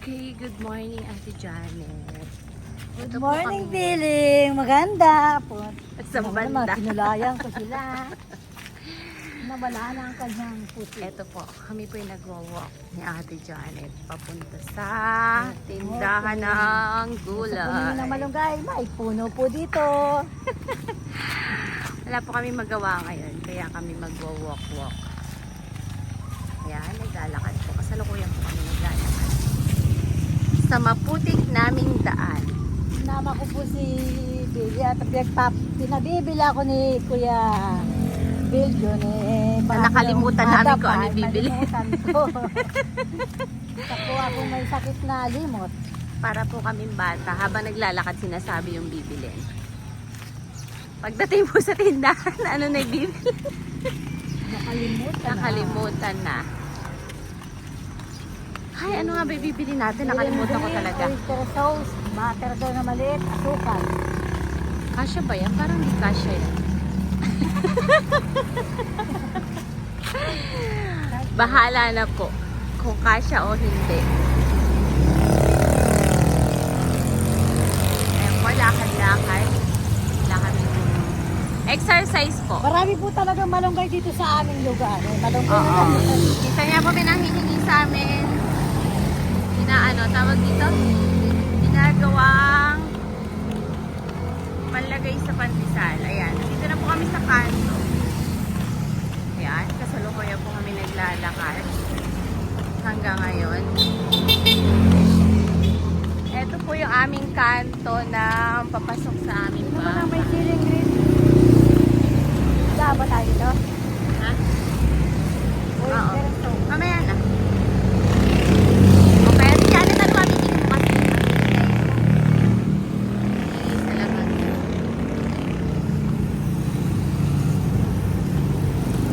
Okay, good morning Ate Janet. Good Ito po morning, kami. Piling. Maganda po. Sa banda. Kinulayan ko sila. Nawala na ang kanyang puti. Ito po, kami po yung nagwa-walk ni Ate Janet papunta sa tindahan ng Sa puno gulay. ng malunggay, may puno po dito. Wala po kami magawa ngayon, kaya kami magwa-walk-walk. Ayan, naglalakad po. Kasalukuyan po kami naglalakad sa maputik naming daan. Sinama ko po si Billy at pinabibili ako ni Kuya Bill yun eh. Nakalimutan namin kung ano bibili. Nakalimutan ko. Ako akong may sakit na limot. Para po kaming bata, habang naglalakad sinasabi yung bibilin. Pagdating po sa tindahan, ano na yung bibili? Nakalimutan na. Ay, ano nga ba yung bibili natin? Nakalimutan ko talaga. Oyster sauce, butter daw na maliit, asukal. Kasya ba yan? Parang hindi kasya yan. Bahala na po kung kasya o hindi. Ayan po, lakad-lakad. Lakad po. Exercise po. Marami po talagang malunggay dito sa aming lugar. Malunggay na Oo. lang. Isa niya po pinanghihingi sa amin. Tawag dito? Ginagawang panlagay sa pandesal. Ayan. Dito na po kami sa kanto. Ayan. Kasalukuyan po kami naglalakad. Hanggang ngayon. Ito po yung aming kanto na papasok sa aming Ano na may bahay. siling green? Wala ba tayo dito? Ha? Oo. Oyster sauce. Mamaya na. Okay, at yan na tayo bibili mo kasi. Isa lang ang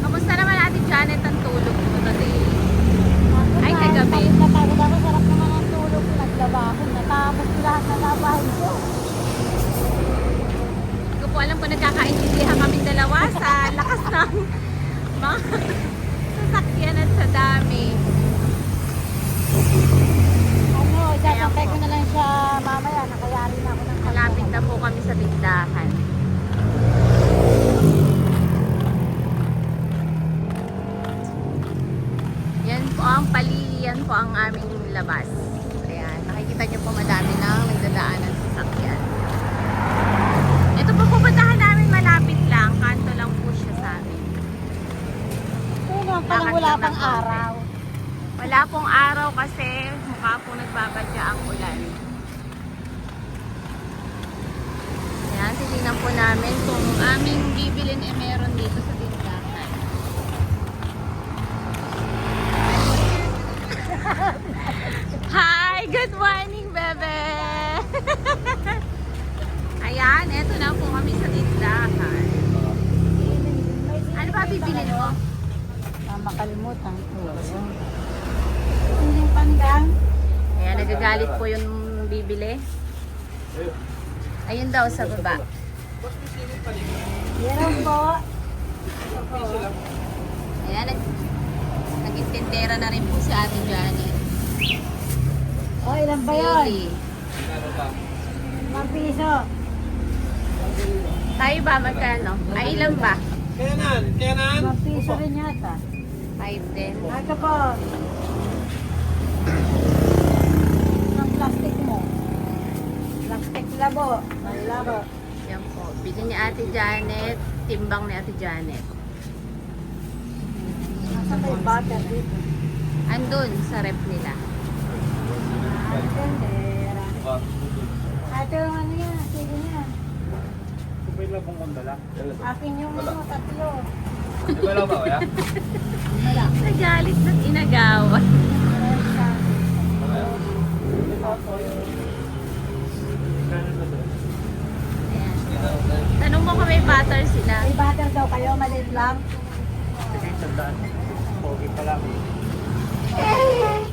kamusta naman Ate Janet ang tulog mo today? Ay, kagabi. Napagod ako, sarap naman ang tulog ko. Naglaba ako. Natapos ko lahat ng labahin ko. Hindi ko po alam kung nagkakaintindihan kami dalawa sa lakas ng mga sasakyan at sa dami. Ano, Kaya isasantay po. ko na lang siya mamaya. Nakayari na ako ng Malapit na po kami sa tindahan. Yan po ang yan po ang aming labas. Ayan, nakikita niyo po madami nang nagdadaanan sa sasakyan. Ito po pupuntahan namin malapit lang. Kanto lang po siya sa amin. Ano, parang Lakad wala lang pang ng konti. araw. Wala pong araw kasi mukha po nagbabadya ang ulan. Ayan, titignan po namin kung aming bibilin meron dito sa tindahan. Hi! Good morning, bebe! Ayan, eto na po kami sa tindahan. Ano ba bibilin mo? Makalimutan ko. Siling pandang. Ayan, nagagalit po yung bibili. Ayun daw sa baba. Meron po. Ayan, nag-intendera na rin po si Ate Janet. O, ilan ba yun? Sili. 1 piso. Tayo ba magkano? Ay, ilan ba? 1 piso rin yata. 5 din. Ito po. Ang plastic mo. Plastic labo. May labo. Yan po. Bili ni Ate Janet. Timbang ni Ate Janet. Nasa may butter dito. Andun sa rep nila. Tendera. Ito yung ano yan. Sige niya. May labong kondala. Akin yung ano, tatlo. Di ba lang ba kaya? Wala. Nagalit ng inagawa. Meron sa... Ayan. Tanong mo kung may butter sila. May butter daw kayo, maliit lang. Sige, sandaan. Pogi pa lang.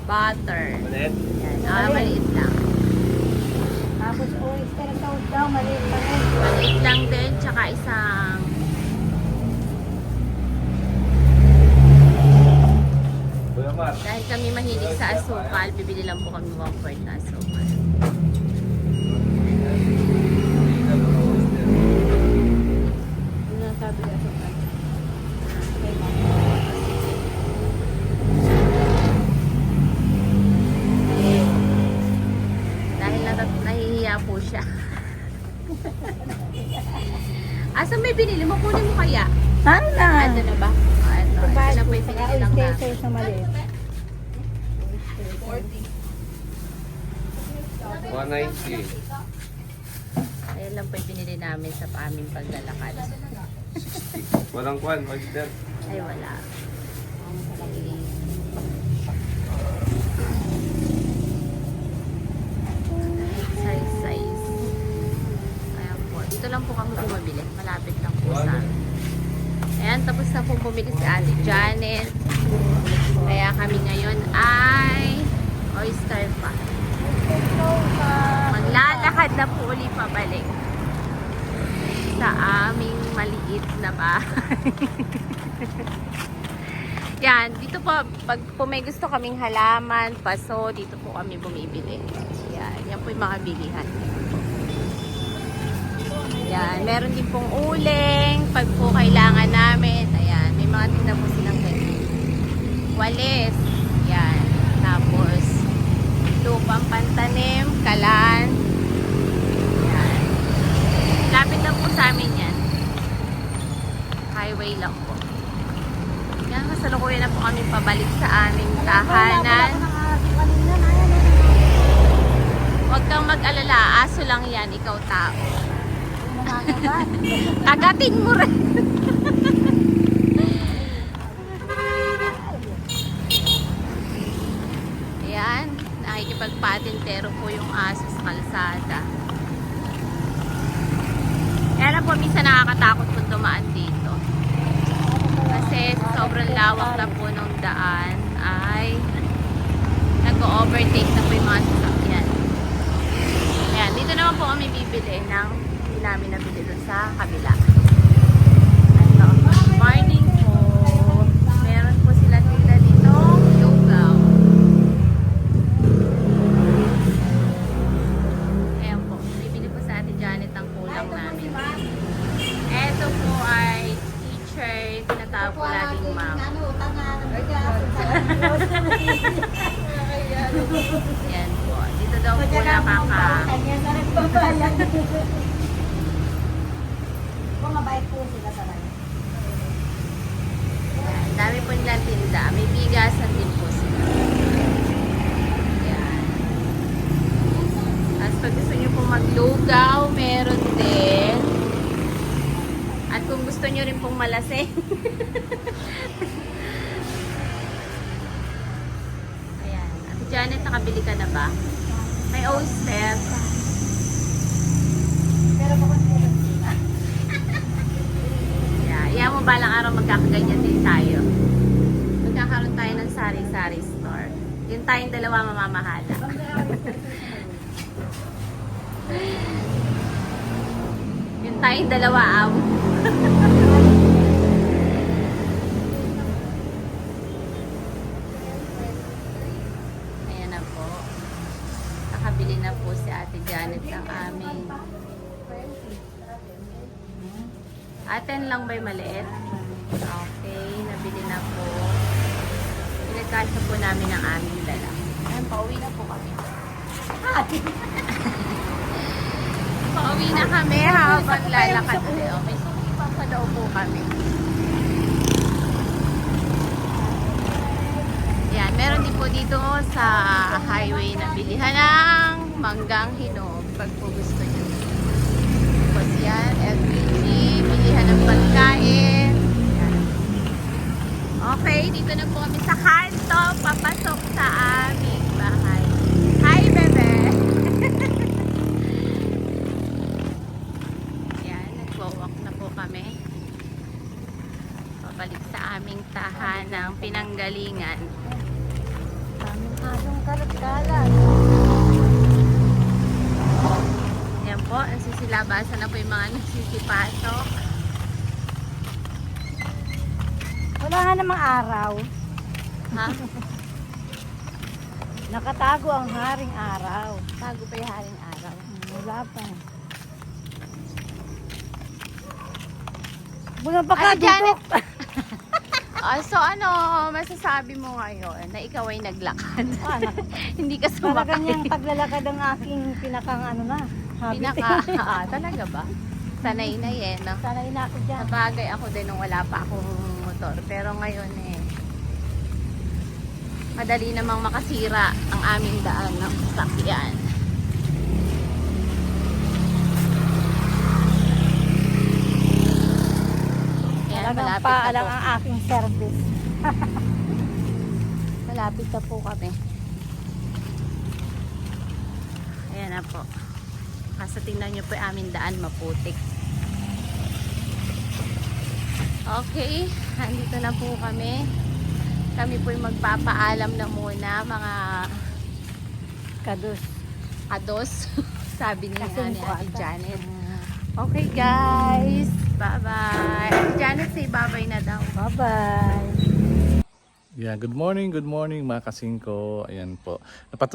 Butter. Malit. Ayan. Maliit lang. Tapos oyster sauce daw, maliit pa rin. Maliit lang din. Tsaka isang Kuya Mar, Dahil kami mahilig sa asukal, bibili lang po kami 1/4 na asukal. Ano na sabi niya sa kanya? Dahil nahihiya po siya. Asa may binili mo? Kunin mo kaya? Ano na? Ito na ba? Ito na po yung pinili lang na. Oyster sa maliit. 190. Ayan lang po yung binili namin sa aming paglalakad. Walang kwan, oyster. Ay, wala. Okay. Size. Ayan po. Dito lang po kami bumabili. Malapit lang po sa amin. Ayan, tapos na po bumili si Ate Janet. Kaya kami ngayon ay oyster pa. Maglalakad na po uli pabalik sa aming maliit na bahay. Yan, dito po, pag po may gusto kaming halaman, paso, dito po kami bumibili. Yan po yung mga bilihan. Yan, meron din pong uling, pag po kailangan namin. Ayan, may mga tinda po silang ganyan. Walis, yan. Tapos, lupang pantanim, kalan. Yan. Lapit lang po sa amin yan. Highway lang po. Yan, kasalukuyan na po kami pabalik sa aming tahanan. Huwag kang mag-alala, aso lang yan, ikaw tao. Kagatin mo rin. Ayan, nakikipagpatintero po yung aso sa kalsada. Kaya na po, minsan nakakatakot po dumaan dito. Kasi sobrang lawak na po nung daan ay nag-overtake na po yung mga sasakyan. Ayan, dito naman po kami bibili ng hindi namin nabili doon sa kabila. Ito, morning po. Meron po sila dito lugaw. Ayan po, bibili po sa Ate Janet ang kulang namin. Ito po ay teacher, tinatawag po laging ma'am. Yan po. Dito daw po Mabait po sila talaga. Yan, dami po nilang tinda. May bigasan din po sila. Yan. Tapos pag gusto nyo po maglugaw, meron din. At kung gusto nyo rin pong malasing. Ayan. Ate Janet, nakabili ka na ba? May oyster. Pero bakit po Iyan mo balang araw magkakaganyan din tayo. Magkakaroon tayo ng sari-sari store. Yun tayong dalawa mamamahala. Yun tayong dalawa aw. Ayan na po. Nakabili na po si Ate Janet ng aming Aten lang ba'y maliit? Okay, nabili na po. Pinagkasya po namin ang aming dala. Ayan, pauwi na po kami. Pauwi na kami habang lalakad ulit. Okay, so ipapadaw po kami. Yan, meron din po dito sa highway na bilihan ng manggang hinog pag po gusto nyo. Tapos yan, LPG, bilihan ng pagkain. Yan. Okay, dito na po kami sa kanto, papasok sa aming bahay. Hi, bebe! Yan, nag-walk na po kami. Pabalik sa aming tahanang pinanggalingan. daming asong kalat-kalat? Yan po, nasisilabasan na po yung mga nagsisipasok. Wala nga namang araw. Ha? Nakatago ang haring araw. Tago pa yung haring araw. Wala pa. Bulan pa ka Ano, Janet? dito. So ano, masasabi mo ngayon na ikaw ay naglakad? Hindi ka Talaga sumakay. niyang paglalakad ang aking pinakang ano na. Habit. Talaga ba? Sanay na yan. No? Sanay na ako dyan. Nabagay ako din nung wala pa akong motor. Pero ngayon madali namang makasira ang aming daan ng sasakyan. Ayan, Talagang malapit paalam na po. ang aking service. Malapit na po kami. Ayan na po. Kasi tingnan nyo po yung aming daan, maputik. Okay, andito na po kami. Kami po yung magpapaalam na muna, mga Kados. ados. Sabi ni Kasing Ate kwata. Janet. Okay guys, bye-bye. Ate Janet, say bye-bye na daw. Bye-bye. Yeah, good morning mga kasingko. Ayan po.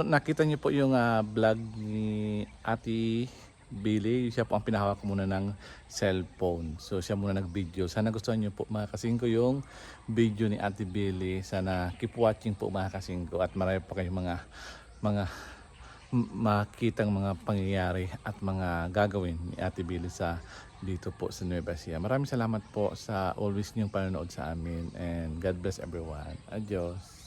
Nakita niyo po yung vlog ni Ate Billy. Siya po ang pinahawak muna ng cellphone. So siya muna nag-video. Sana gustuhan niyo po mga kasingko yung video ni Ate Billy. Sana keep watching po mga kasingko at marami pa kayong mga makitang mga pangyayari at mga gagawin ni Ate Billy sa dito po sa Nueva Ecija. Maraming salamat po sa always niyong panonood sa amin and God bless everyone. Adios.